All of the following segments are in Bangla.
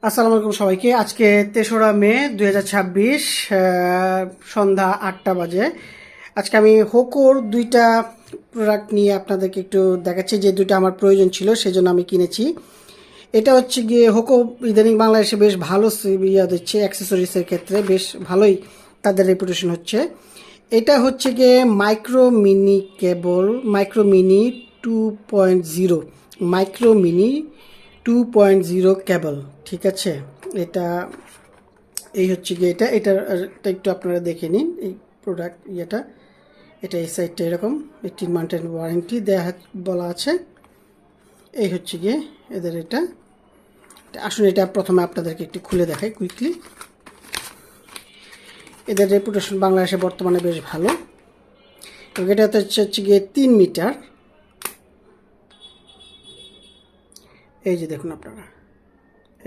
আসসালামু আলাইকুম সবাইকে। আজকে ৩রা মে ২০২৬ সন্ধ্যা ৮টা বাজে। আজকে আমি হোকোর দুইটা প্রোডাক্ট নিয়ে আপনাদেরকে একটু দেখাচ্ছি, যে দুইটা আমার প্রয়োজন ছিল সেজন্য আমি কিনেছি। এটা হচ্ছে গিয়ে হোকো ইদানিং বাংলাদেশে বেশ ভালো ইয়া দিচ্ছে, অ্যাক্সেসরিজের ক্ষেত্রে বেশ ভালোই তাদের রেপুটেশন হচ্ছে। এটা হচ্ছে গিয়ে মাইক্রো মিনি 2.0 মাইক্রো মিনি 2.0 কেবল। ঠিক আছে, এটা এই হচ্ছে গিয়ে এটার একটু আপনারা দেখে নিন। এই প্রোডাক্ট এটা এই সাইডটা এরকম 18 মান্থের ওয়ারেন্টি দেওয়া বলা আছে। এই হচ্ছে গিয়ে এদের এটা আসুন এটা প্রথমে আপনাদেরকে একটু খুলে দেখাই কুইকলি। এদের রেপুটেশন বাংলাদেশে বর্তমানে বেশ ভালো। এবং এটাতে হচ্ছে গিয়ে 3 মিটার। এই যে দেখুন আপনারা,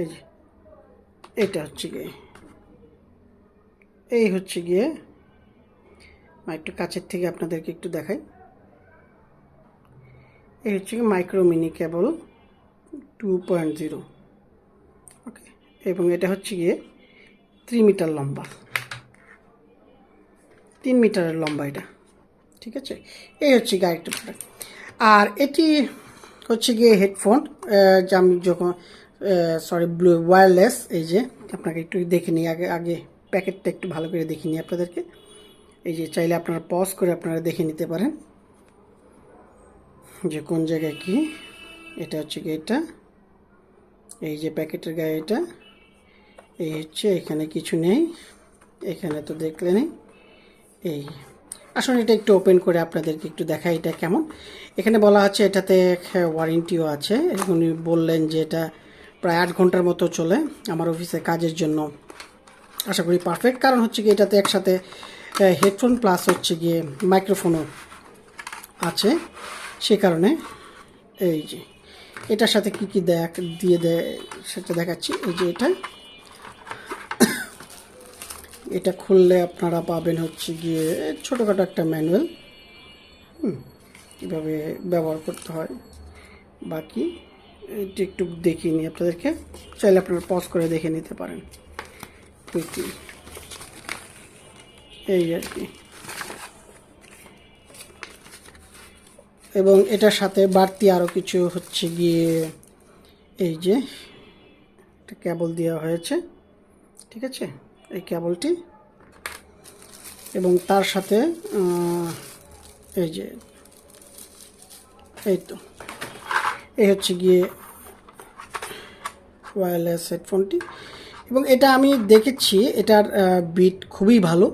এই যে এটা হচ্ছে গিয়ে একটু কাছের থেকে আপনাদেরকে একটু দেখাই। এই হচ্ছে গিয়ে মাইক্রো মিনি কেবল 2.0। ওকে, এবং এটা হচ্ছে গিয়ে 3 মিটার লম্বা, 3 মিটারের লম্বা এটা। ঠিক আছে, এই হচ্ছে গিয়ে আরেকটা প্রোডাক্ট। আর এটি হচ্ছে গিয়ে হেডফোন, যা আমি যখন ব্লু ওয়্যারলেস। এই যে আপনাকে একটু দেখে নিই, আগে প্যাকেটটা একটু ভালো করে দেখে নিই আপনাদেরকে। এই যে চাইলে আপনারা পজ করে আপনারা দেখে নিতে পারেন যে কোন জায়গায় কি। এটা হচ্ছে গিয়ে এটা, এই যে প্যাকেটের গায়ে এটা, এই হচ্ছে এখানে কিছু নেই, এখানে তো দেখলে নেই। এই আসলে এটা একটু ওপেন করে আপনাদেরকে একটু দেখাই এটা কেমন। এখানে বলা আছে এটাতে ওয়ারেন্টিও আছে। উনি বললেন যে এটা প্রায় 8 ঘন্টার মতো চলে। আমার অফিসে কাজের জন্য আশা করি পারফেক্ট, কারণ হচ্ছে গিয়ে এটাতে একসাথে হেডফোন প্লাস হচ্ছে গিয়ে মাইক্রোফোনও আছে, সে কারণে। এই যে এটার সাথে কি কি দিয়ে দেয় সেটা দেখাচ্ছি। এই যে এটা খুললে আপনারা পাবেন হচ্ছে গিয়ে ছোটোখাটো একটা ম্যানুয়াল, কীভাবে ব্যবহার করতে হয়। বাকি এটি একটু দেখিয়ে নিই আপনাদেরকে, চাইলে আপনারা পজ করে দেখে নিতে পারেন কুইকলি। এই আর কি। এবং এটার সাথে বাড়তি আরও কিছু হচ্ছে গিয়ে এই যে একটা কেবল দেওয়া হয়েছে। ঠিক আছে, এই কেবলটি, এবং তার সাথে এই যে এই হচ্ছে গিয়ে ওয়্যারলেস হেডফোনটি। এবং এটা আমি দেখেছি, এটার বিট খুবই ভালো।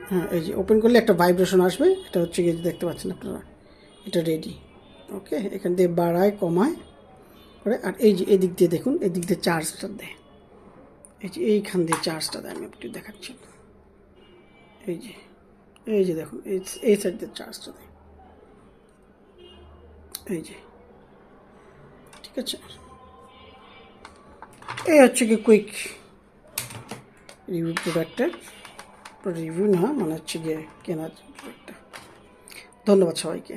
হ্যাঁ, এই যে ওপেন করলে একটা ভাইব্রেশন আসবে। এটা হচ্ছে গিয়ে দেখতে পাচ্ছেন আপনারা, এটা রেডি। ওকে, এখান দিয়ে বাড়ায় কমায় করে। আর এই যে এদিক দিয়ে দেখুন, এদিক দিয়ে চার্জটা দেয়। এই যে এইখান দিয়ে চার্জটা দেয়, আমি একটু দেখাচ্ছি। এই যে দেখুন, এই সাইড দিয়ে চার্জটা দেয়। এই যে, ঠিক আছে, এই হচ্ছে কি কুইক রিভিউ প্রোডাক্টের। রিভিউ না, মানে হচ্ছে গিয়ে কেনার প্রোডাক্টটা। ধন্যবাদ সবাইকে।